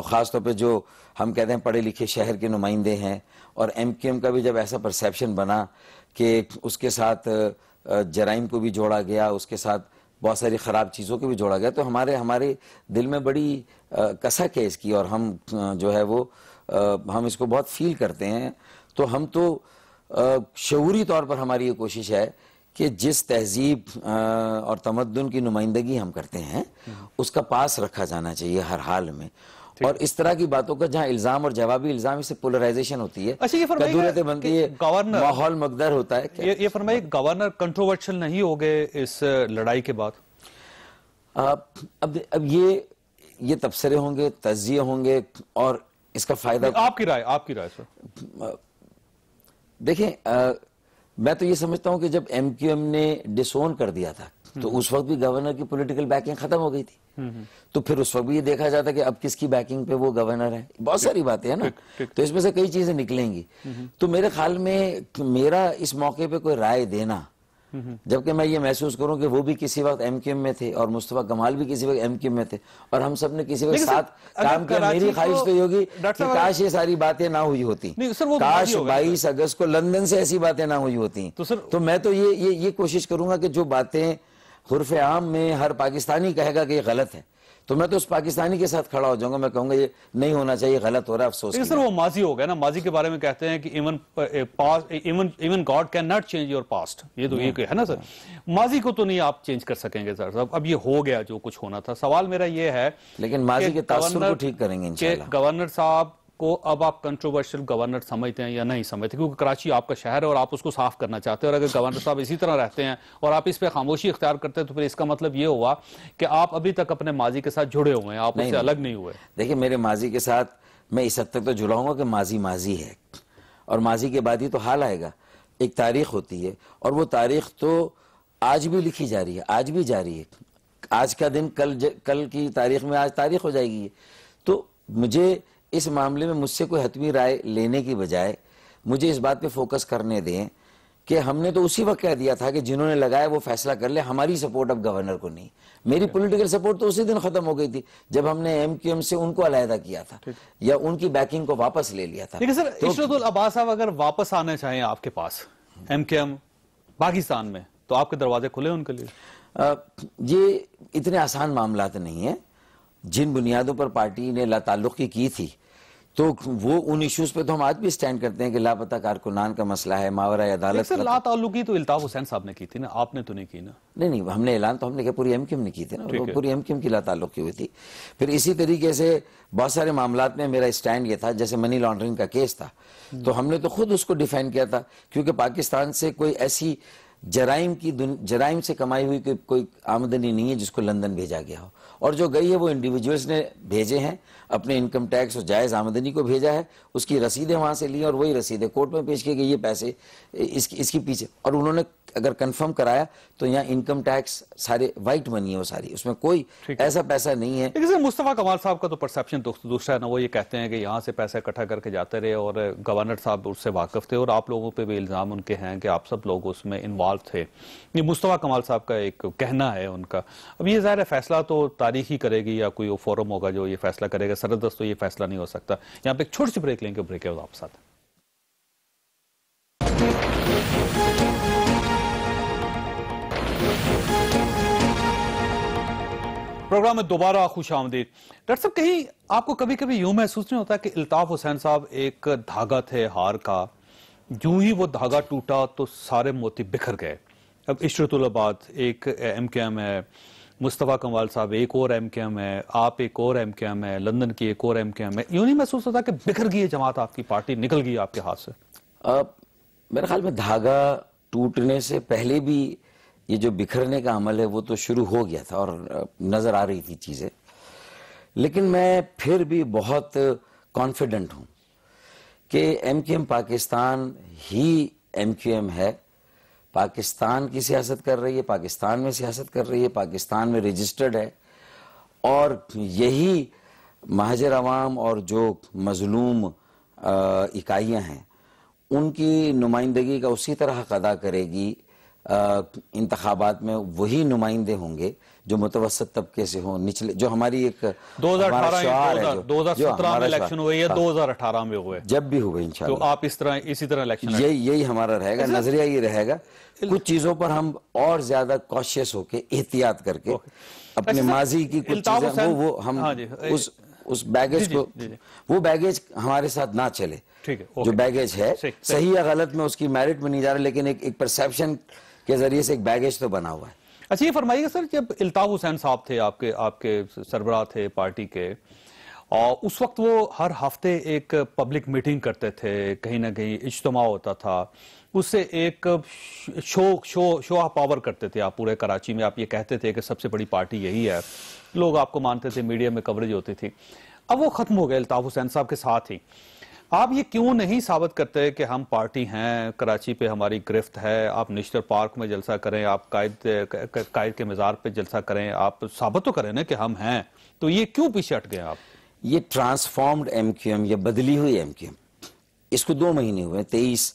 ख़ासतौर पे जो हम कहते हैं पढ़े लिखे शहर के नुमाइंदे हैं, और एमक्यूएम का भी जब ऐसा परसेप्शन बना कि उसके साथ जराइम को भी जोड़ा गया, उसके साथ बहुत सारी ख़राब चीज़ों को भी जोड़ा गया। तो हमारे दिल में बड़ी कसक है इसकी, और हम जो है वो हम इसको बहुत फील करते हैं। तो हम तो शऊरी तौर पर हमारी ये कोशिश है कि जिस तहजीब और तमद्दुन की नुमाइंदगी हम करते हैं उसका पास रखा जाना चाहिए हर हाल में। और इस तरह की बातों का जहां इल्जाम और जवाबी इल्जाम, इससे पोलराइजेशन होती है, अच्छा, ये कदूरतें बनती है, गवर्नर माहौल मकदर होता है। ये फरमाइए, गवर्नर कंट्रोवर्शियल नहीं हो गए इस लड़ाई के बाद? अब ये तबसरे होंगे, तज्जिए होंगे, और इसका फायदा आपकी राय सर। देखें, मैं तो ये समझता हूं कि जब एमक्यूएम ने डिसोन कर दिया था तो उस वक्त भी गवर्नर की पॉलिटिकल बैकिंग खत्म हो गई थी। तो फिर उस वक्त भी ये देखा जाता कि अब किसकी बैकिंग पे वो गवर्नर है। बहुत सारी बातें हैं ना, तो इसमें से कई चीजें निकलेंगी। तो मेरे ख्याल में मेरा इस मौके पे कोई राय देना, जबकि मैं ये महसूस करूं कि वो भी किसी वक्त एमक्यूएम में थे और मुस्तफा कमाल भी किसी वक्त एमक्यूएम में थे और हम सब ने किसी वक्त साथ काम किया। मेरी ख्वाहिश तो ये होगी कि काश ये सारी बातें ना हुई होती, काश 22 अगस्त को लंदन से ऐसी बातें ना हुई होती। तो मैं तो ये कोशिश करूंगा कि जो बातें हुर्फ आम में हर पाकिस्तानी कहेगा कि ये गलत है, तो मैं तो उस पाकिस्तानी के साथ खड़ा हो जाऊंगा। मैं कहूंगा ये नहीं होना चाहिए, गलत हो रहा है, अफसोस। लेकिन सर वो माजी हो गया ना, माजी के बारे में कहते हैं कि even God can not change your past. ये तो ये है ना सर, माजी को तो नहीं आप चेंज कर सकेंगे सर साहब। अब ये हो गया जो कुछ होना था। सवाल मेरा ये है, लेकिन माजी के तासुर को ठीक करेंगे इंशाल्लाह। गवर्नर साहब को अब आप कंट्रोवर्शियल गवर्नर समझते हैं या नहीं समझते? क्योंकि कराची आपका शहर है और आप उसको साफ करना चाहते हैं, और अगर गवर्नर साहब इसी तरह रहते हैं और आप इस पे खामोशी इख्तियार करते हैं तो फिर इसका मतलब ये हुआ कि आप अभी तक अपने माजी के साथ जुड़े हुए हैं, आप उससे अलग नहीं हुए। देखिए, मेरे माजी के साथ मैं इस हद तक तो जुड़ा हूँ कि माजी माजी है और माजी के बाद ही तो हाल आएगा। एक तारीख होती है और वो तारीख तो आज भी लिखी जा रही है, आज भी जारी है। आज का दिन कल की तारीख में आज तारीख हो जाएगी। तो मुझे इस मामले में मुझसे कोई हतमी राय लेने की बजाय मुझे इस बात पे फोकस करने दें कि हमने तो उसी वक्त कह दिया था कि जिन्होंने लगाया वो फैसला कर ले, हमारी सपोर्ट अब गवर्नर को नहीं। मेरी पॉलिटिकल सपोर्ट तो उसी दिन खत्म हो गई थी जब हमने एमक्यूएम से उनको अलहदा किया था या उनकी बैकिंग को वापस ले लिया था। लेकिन सर इशरतुल अब्बास साहब अगर वापस आने चाहें आपके पास एमक्यूएम पाकिस्तान में, तो आपके दरवाजे खुले उनके लिए? ये इतने आसान मामला तो नहीं है। जिन बुनियादों पर पार्टी ने लाताल्लुकी की थी, तो वो उन इश्यूज पे तो हम आज भी स्टैंड करते हैं कि लापता कारकुनान का मसला है, मावरा अदालत। लाताल्लुकी तो इल्ताफ हुसैन साहब ने की थी ना, आपने तो नहीं की ना? नहीं, हमने ऐलान तो हमने किया, पूरी एमक्यूएम ने की थी ना, पूरी एमक्यूएम की लाताल्लुकी हुई थी। फिर इसी तरीके से बहुत सारे मामलात में मेरा स्टैंड ये था, जैसे मनी लॉन्ड्रिंग का केस था, तो हमने तो खुद उसको डिफेंड किया था, क्योंकि पाकिस्तान से कोई ऐसी जराइम से कमाई हुई कोई आमदनी नहीं है जिसको लंदन भेजा गया हो, और जो गई है वो इंडिविजुअल्स ने भेजे हैं, अपने इनकम टैक्स और जायज आमदनी को भेजा है, उसकी रसीदें वहां से ली और वही रसीदें कोर्ट में पेश की गई, ये पैसे इसकी पीछे, और उन्होंने अगर कंफर्म कराया तो यहाँ इनकम टैक्स सारे वाइट मनी है, वो सारी, उसमें कोई ऐसा पैसा नहीं है। लेकिन मुस्तफा कमाल साहब का तो परसेप्शन दूसरा है ना, वो ये कहते हैं कि यहाँ से पैसा इकट्ठा करके जाते रहे और गवर्नर साहब उससे वाकिफ थे, और आप लोगों पे भी इल्जाम उनके हैं कि आप सब लोग उसमें इन्वॉल्व थे। ये मुस्तफा कमाल साहब का एक कहना है उनका। अब ये ज़ाहिर है फैसला तो तारीख ही करेगी या कोई फोरम होगा जो ये फैसला करेगा, सरदस्त तो ये फैसला नहीं हो सकता। यहाँ पे एक छोटी सी ब्रेक लेंगे, ब्रेक है आपके साथ। प्रोग्राम में दोबारा खुश आमदीद। डॉक्टर साहब, कहीं आपको कभी कभी यूं महसूस नहीं होता कि इल्ताफ हुसैन साहब एक धागा थे हार का, यूं ही वो धागा टूटा तो सारे मोती बिखर गए? अब इशरतुल अब्बास एक एमक्यूएम है, मुस्तफा कमाल साहब एक और एमक्यूएम है, आप एक और एमक्यूएम है, लंदन की एक और एमक्यूएम है। यूं नहीं महसूस होता कि बिखर गई है जमात, आपकी पार्टी निकल गई आपके हाथ से? मेरे ख्याल में धागा टूटने से पहले भी ये जो बिखरने का अमल है वो तो शुरू हो गया था और नजर आ रही थी चीजें, लेकिन मैं फिर भी बहुत कॉन्फिडेंट हूं कि एमक्यूएम पाकिस्तान ही एमक्यूएम है, पाकिस्तान की सियासत कर रही है, पाकिस्तान में सियासत कर रही है, पाकिस्तान में रजिस्टर्ड है, और यही महाजर अवाम और जो मजलूम इकाइयां हैं उनकी नुमाइंदगी का उसी तरह हक अदा करेगी। इंतखाबात में वही नुमाइंदे होंगे जो मुतवसत तबके से हो, निचले, जो हमारी एक 2017 में इलेक्शन हुए या 2018 में हुए, जब भी हुए इंशाल्लाह, तो आप इसी तरह इलेक्शन, यही हमारा रहेगा, नजरिया ये रहेगा। कुछ चीजों पर हम और ज्यादा कॉशियस होके, एहतियात करके, अपने माजी की कुछ चीजें वो हम उस बैगेज को, वो बैगेज हमारे साथ ना चले। जो बैगेज है सही या गलत में उसकी मेरिट में नहीं जा रहा, लेकिन एक परसेप्शन के जरिए से एक बैगेज तो बना हुआ है। अच्छा, ये फरमाइएगा सर, जब इल्ताफ हुसैन साहब थे, आपके सरबराह थे पार्टी के, और उस वक्त वो हर हफ्ते एक पब्लिक मीटिंग करते थे, कहीं ना कहीं इज्तिमा होता था, उससे एक शो ऑफ पावर करते थे आप पूरे कराची में। आप ये कहते थे कि सबसे बड़ी पार्टी यही है, लोग आपको मानते थे, मीडिया में कवरेज होती थी। अब वो खत्म हो गया इल्ताफ हुसैन साहब के साथ ही। आप ये क्यों नहीं साबित करते कि हम पार्टी हैं, कराची पे हमारी गिरफ्त है, आप निश्तर पार्क में जलसा करें, आप कायद के मज़ार पे जलसा करें, आप साबित तो करें ना कि हम हैं, तो ये क्यों पीछे हट गए आप? ये ट्रांसफॉर्म्ड एमक्यूएम, ये बदली हुई एमक्यूएम, इसको 2 महीने हुए, 23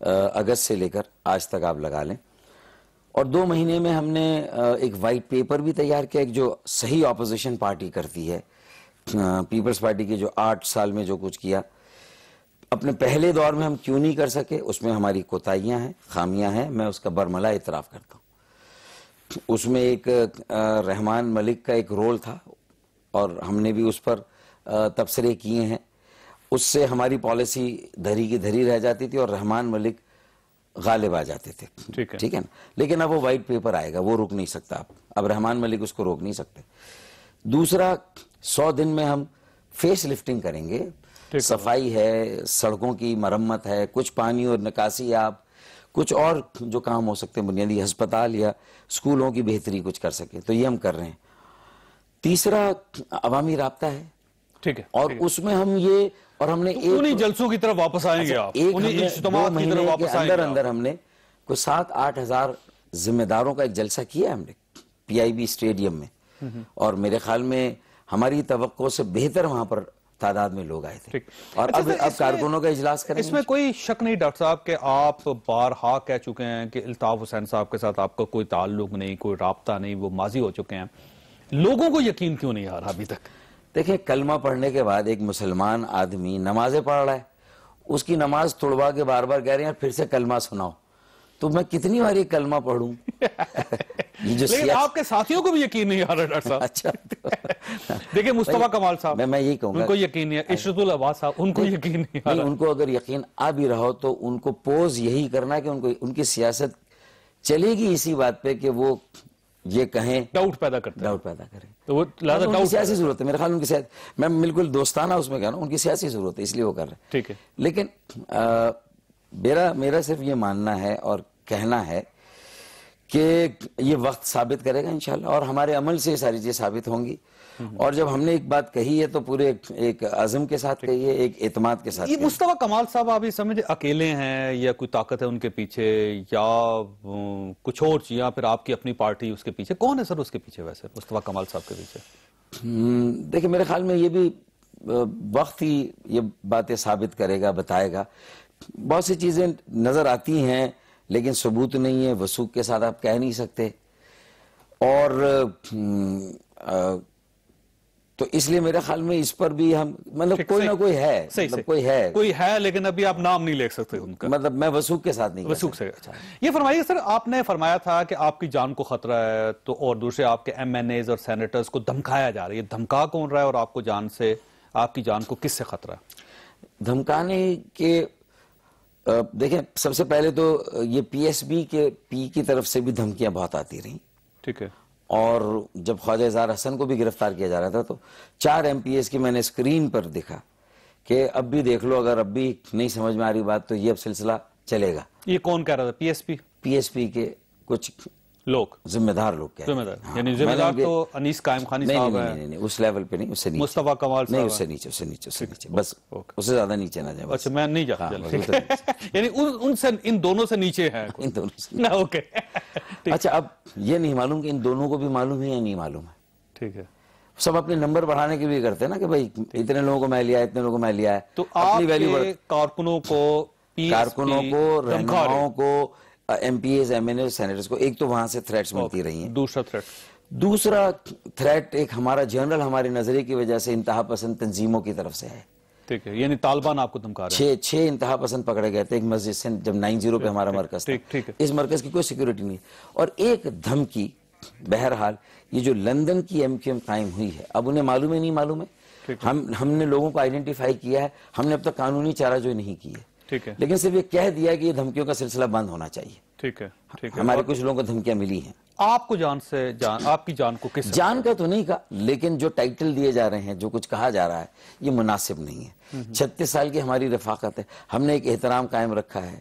अगस्त से लेकर आज तक आप लगा लें, और 2 महीने में हमने एक वाइट पेपर भी तैयार किया, एक जो सही ऑपोजिशन पार्टी करती है, पीपल्स पार्टी के जो 8 साल में जो कुछ किया, अपने पहले दौर में हम क्यों नहीं कर सके, उसमें हमारी कोताहियां हैं, खामियां हैं, मैं उसका बरमला इतराफ करता हूं। उसमें एक रहमान मलिक का एक रोल था, और हमने भी उस पर तबसरे किए हैं। उससे हमारी पॉलिसी धरी की धरी रह जाती थी और रहमान मलिक गालिब आ जाते थे। ठीक है ना, लेकिन अब वो वाइट पेपर आएगा, वो रोक नहीं सकता अब रहमान मलिक उसको रोक नहीं सकते। दूसरा, 100 दिन में हम फेस लिफ्टिंग करेंगे, सफाई है, सड़कों की मरम्मत है, कुछ पानी और निकासी, आप कुछ और जो काम हो सकते हैं, बुनियादी अस्पताल या स्कूलों की बेहतरी कुछ कर सके, तो ये हम कर रहे हैं। तीसरा, अवामी राब्ता है, ठीक है, और उसमें हम ये, और हमने तो उन्हीं जलसों की तरफ वापस आएंगे आप, उन्हीं इज्तिमा की तरफ वापस आएंगे। अंदर हमने कोई 7-8 हजार जिम्मेदारों का एक जलसा किया हमने पीआईबी स्टेडियम में, और मेरे ख्याल में हमारी तवक्को से बेहतर वहां पर तादाद में लोग आए थे। और अब कारकुनों का इजलास करेंगे। इसमें कोई शक नहीं डॉक्टर साहब कि आप बारहा कह चुके हैं कि इल्ताफ हुसैन साहब के साथ आपका कोई ताल्लुक नहीं, कोई राब्ता नहीं, वो माजी हो चुके हैं। लोगों को यकीन क्यों नहीं आ रहा अभी तक? देखिए, कलमा पढ़ने के बाद एक मुसलमान आदमी नमाजें पढ़ रहा है, उसकी नमाज तोड़वा के बार बार कह रहे हैं फिर से कलमा सुनाओ, तो मैं कितनी बार ये कलमा पढ़ूं? लेकिन आपके साथियों को भी यकीन नहीं आ रहा डॉक्टर साहब। अच्छा, देखिए मुस्तफा कमाल साहब, मैं यही कहूंगा, उनको यकीन नहीं है। इशरतुल अब्बास साहब, उनको यकीन नहीं आ रहा। उनको अगर यकीन आ भी रहा हो तो उनको पोज यही करना कि उनको, उनकी सियासत चलेगी इसी बात पे कि वो ये कहें, डाउट पैदा करें, तो वो डाउट सियासी जरूरत है मेरे ख्याल, उनकी सियासत, मैं बिल्कुल दोस्ताना उसमें कह रहा हूं, उनकी सियासी जरूरत है इसलिए वो कर रहे हैं। ठीक है, लेकिन मेरा सिर्फ ये मानना है और कहना है कि ये वक्त साबित करेगा इंशाल्लाह, और हमारे अमल से ये सारी चीजें साबित होंगी। और जब हमने एक बात कही है तो पूरे एक अज़म के साथ कही है, एक एतमाद के साथ। ये मुस्तफा कमाल साहब, आप ये समझे अकेले हैं या कोई ताकत है उनके पीछे, या कुछ और, या फिर आपकी अपनी पार्टी उसके पीछे? कौन है सर उसके पीछे वैसे, मुस्तफा कमाल साहब के पीछे? देखिए, मेरे ख्याल में ये भी वक्त ही ये बातें साबित करेगा, बताएगा। बहुत सी चीजें नजर आती हैं लेकिन सबूत नहीं है, वसूख के साथ आप कह नहीं सकते, और तो इसलिए मेरे ख्याल में इस पर भी हम, मतलब कोई ना कोई है, मतलब कोई है, लेकिन अभी आप नाम नहीं ले सकते उनका, मतलब मैं वसूख के साथ नहीं, वसूख से। अच्छा, ये फरमाइए सर, आपने फरमाया था कि आपकी जान को खतरा है, तो और दूसरे आपके एमएनएज और सेनेटर्स को धमकाया जा रहा है, धमका कौन रहा है, और आपको जान से, आपकी जान को किससे खतरा है? धमकाने के, देखें, सबसे पहले तो ये पीएसबी के पी की तरफ से भी धमकियां बहुत आती रही। ठीक है, और जब ख्वाजा इज़हार हसन को भी गिरफ्तार किया जा रहा था तो 4 एमपीएस की मैंने स्क्रीन पर देखा कि अब भी देख लो, अगर अब भी नहीं समझ में आ रही बात तो ये अब सिलसिला चलेगा। ये कौन कह रहा था? पीएसपी के कुछ लोग, जिम्मेदार लोग, यानी जिम्मेदार तो अनीस कायम खानी साहब हैं। नहीं, उस लेवल पे नहीं, उससे नीचे, मुस्तफा कमाल साहब, नहीं, उससे नीचे, बस उससे ज्यादा नीचे ना जाए। अच्छा, मैं नहीं जाता, यानी उनसे, इन दोनों से नीचे है, इन दोनों से ना। ओके, अच्छा, अब ये नहीं मालूम कि इन दोनों को भी मालूम है या नहीं मालूम है। ठीक है, सब अपने नंबर बढ़ाने के लिए करते हैं ना कि भाई इतने लोगों को मैं लिया, इतने लोगों को मैं लिया है, तो अपनी वैल्यू, कारकुनों को, रहनुमाओं को, एमपीएस, एमएनए, सेनेटर्स को, एक तो वहां से थ्रेट्स मिलती रही हैं। दूसरा थ्रेट, दूसरा थ्रेट एक हमारा जनरल हमारे नजरिए की वजह से इंतहा पसंद तंजीमों की तरफ से है। ठीक है, यानी तालिबान आपको धमका रहे हैं। छह इंतहा पसंद पकड़े गए थे एक मस्जिद से, जब 90 पे हमारा मरकज था। ठीक है। इस मरकज की कोई सिक्योरिटी नहीं। और एक धमकी, बहरहाल ये जो लंदन की MQM कायम हुई है, अब उन्हें मालूम है नहीं मालूम है, हमने लोगों को आइडेंटिफाई किया है, हमने अब तक कानूनी चाराजोई नहीं की है। ठीक है, लेकिन सिर्फ ये कह दिया कि ये धमकियों का सिलसिला बंद होना चाहिए। ठीक है, ठीक है। हमारे कुछ लोगों को धमकियां मिली हैं। आपको आपकी जान को किस जान का तो नहीं कहा, लेकिन जो टाइटल दिए जा रहे हैं, जो कुछ कहा जा रहा है, ये मुनासिब नहीं है। 36 साल की हमारी रफाकत है, हमने एक एहतराम कायम रखा है,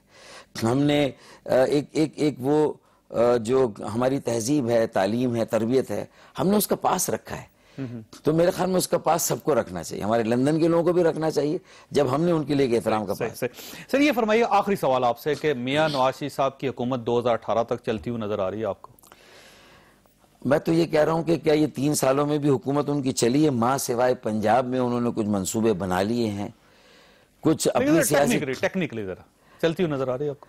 हमने एक वो जो हमारी तहजीब है, तालीम है, तरबियत है, हमने उसका पास रखा है। तो मेरे ख्याल में उसका पास सबको रखना चाहिए, हमारे लंदन के लोगों को भी रखना चाहिए, जब हमने उनके लिए एहतराम का पास। सर ये फरमाइए, आखिरी सवाल आपसे कि मियां नवाज शरीफ साहब की हुकूमत 2018 तक चलती हुई नजर आ रही है आपको? मैं तो ये कह रहा हूं कि क्या ये 3 सालों में भी हुकूमत उनकी चली है? मां सिवाय पंजाब में उन्होंने कुछ मंसूबे बना लिए हैं, कुछ अपनी सियासी टेक्निकली जरा चलती हुई नजर आ रही है आपको?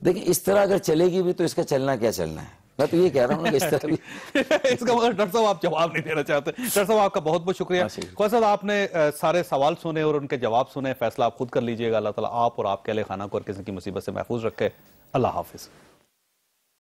देखिए, इस तरह अगर चलेगी भी तो इसका चलना क्या चलना है। मैं तो ये कह रहा हूँ कि इस तरह भी इसका मतलब डॉक्टर साहब आप जवाब नहीं देना चाहते। डॉक्टर साहब आपका बहुत बहुत शुक्रिया। ख्वाजा साहब, आपने सारे सवाल सुने और उनके जवाब सुने, फैसला आप खुद कर लीजिएगा। अल्लाह ताला आप और आपके अहले खाना को और किसी की मुसीबत से महफूज रखे। अल्लाह हाफिज।